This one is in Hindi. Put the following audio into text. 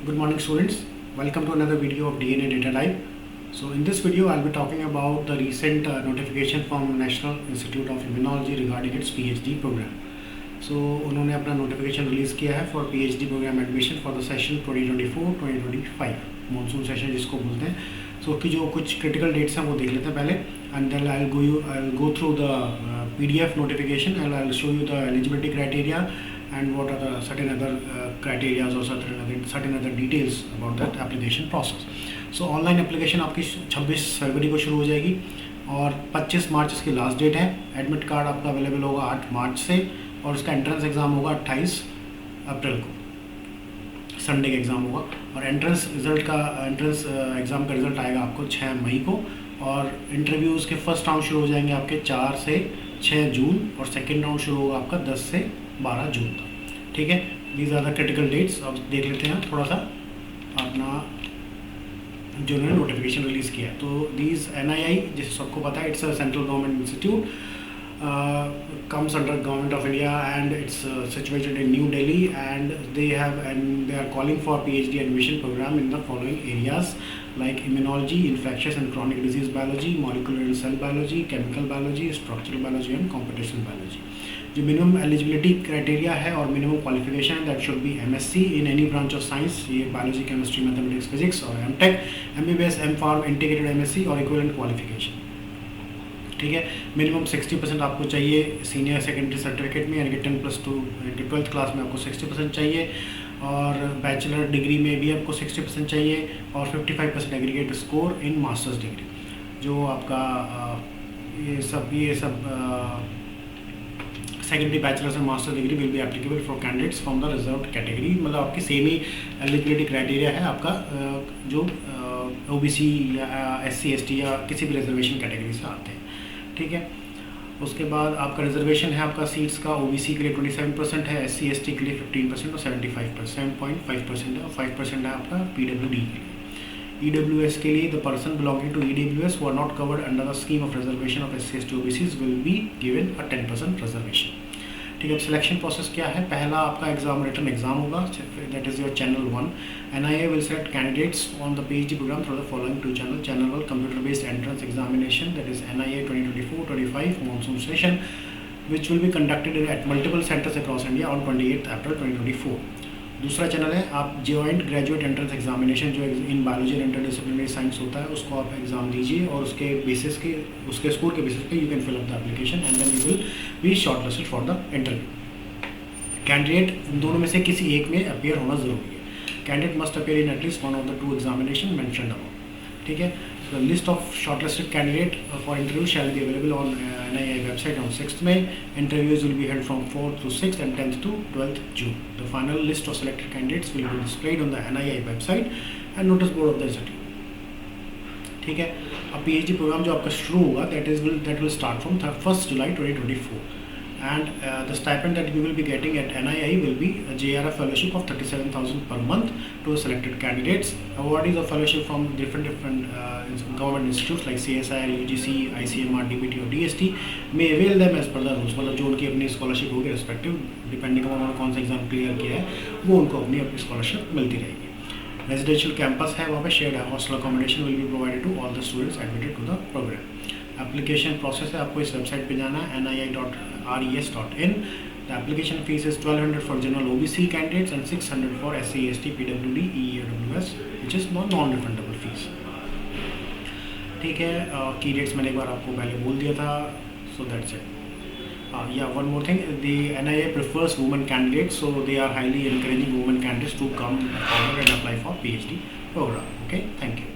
Good morning students, welcome to another video of DNA Data Type. So in this video I'll be talking about the recent notification from National Institute of Immunology regarding its PhD program. So उन्होंने अपना notification release किया है for PhD program admission for the session 2024-2025 Monsoon session जिसको बोलते हैं. So उसकी जो कुछ critical dates हैं वो देख लेते हैं पहले, and then I'll go through the PDF notification and I'll show you the eligibility criteria and what are the certain other criteria or certain other details about that application process. So online application आपकी 26 फरवरी को शुरू हो जाएगी और 25 मार्च इसकी लास्ट डेट है. एडमिट कार्ड आपका अवेलेबल होगा 8 मार्च से और उसका एंट्रेंस एग्ज़ाम होगा 28 अप्रैल को, संडे का एग्ज़ाम होगा. और एंट्रेंस एग्ज़ाम का रिज़ल्ट आएगा आपको 6 मई को और इंटरव्यूज़ के फर्स्ट राउंड शुरू हो जाएंगे आपके 4 से 6 जून और सेकेंड राउंड शुरू होगा आपका 10 से 12 जून तक. ठीक है, these are the critical dates. अब देख लेते हैं थोड़ा सा अपना जो उन्होंने नोटिफिकेशन रिलीज़ किया. तो दीज NII जैसे सबको पता है it's a central government institute, comes under government of India and it's situated in New Delhi, and they are calling for PhD admission program in the following areas like immunology, infectious and chronic disease biology, molecular and cell biology, chemical biology, structural biology and computational biology. जो मिनिमम एलिजिबिलिटी क्राइटेरिया है और मिनिमम क्वालिफिकेशन है that should be M.Sc in any branch of science, ये बायोलॉजी, केमिस्ट्री, मैथमेटिक्स, फिजिक्स और M.Tech, M.B.B.S, M.Pharm, integrated M.Sc और इक्विवेलेंट क्वालिफिकेशन. ठीक है, मिनिमम 60% आपको चाहिए सीनियर सेकेंडरी सर्टिफिकेट में, यानी कि 10+2 12th क्लास में आपको 60% चाहिए और बैचलर डिग्री में भी आपको 60% चाहिए और 55% aggregate score in masters degree. जो आपका ये सब secondary bachelors and master degree will be applicable for candidates from the reserved category. मतलब आपकी सेम ही एलिजिबिलिटी क्राइटेरिया है आपका जो OBC या SC ST या किसी भी रिजर्वेशन कैटेगरी से आते हैं. ठीक है, उसके बाद आपका रिजर्वेशन है आपका सीट्स का OBC के लिए 27% है, SC ST के लिए 15% और 7.5% है और 5% है आपका PWD के लिए. EWS के लिए the person belonging to EWS who are not covered under the scheme of reservation of SC ST OBCs will be given a 10% reservation. ठीक है, अब सिलेक्शन प्रोसेस क्या है. पहला आपका एग्जाम रिटन एग्जाम होगा, that is your channel 1. NII will select candidates on the PhD program through the following 2 channels. Channel 1 computer based entrance examination, that is NII 2024-25 Monsoon-session, which will be conducted at multiple centers across India on 28th April 2024. दूसरा चैनल है आप जॉइंट ग्रेजुएट एंट्रेंस एग्जामिनेशन जो in biology and interdisciplinary science होता है उसको आप एग्ज़ाम दीजिए और उसके स्कोर के बेसिस पे you can fill up the application and then you will be shortlisted for the interview. Candidate इन दोनों में से किसी एक में अपीयर होना ज़रूरी है. Candidate must appear in at least one of the 2 examination mentioned above. ठीक है, the list of shortlisted candidate for interview shall be available on NII website on 6th May. Interviews will be held from 4th to 6th and 10th to 12th June. The final list of selected candidates will be displayed on the NII website and notice board of the institute. ठीक है, अब PhD प्रोग्राम जो आपका शुरू होगा that will start from 1st July 2024 and the stipend that you will be getting at NII will be a JRF fellowship of 37,000 per month to selected candidates. Awardees of fellowship from different government institutes like CSIR, UGC, ICMR, DBT और DST may avail them as per the rules. मतलब जो उनकी अपनी स्कॉलरशिप होगी रिस्पेक्टिव डिपेंडिंग ऑन उन्होंने कौन सा एग्जाम क्लियर किया है वो उनको अपनी स्कॉलरशिप मिलती रहेगी. रेजिडेंशियल कैंपस है वहाँ पे, shared hostel accommodation will be provided to all the students admitted to the programme. Application process है, आपको इस वेबसाइट पे जाना है nii.res.in. The application fees is 1200 for general OBC candidates and 600 for SC ST PWD EWS which is non-refundable fees. ठीक है, की डेट्स मैंने एक बार आपको पहले बोल दिया था. So that's it. Yeah, one more thing, the NII prefers women candidates, so they are highly encouraging women candidates to come forward and apply for PhD program. Okay, thank you.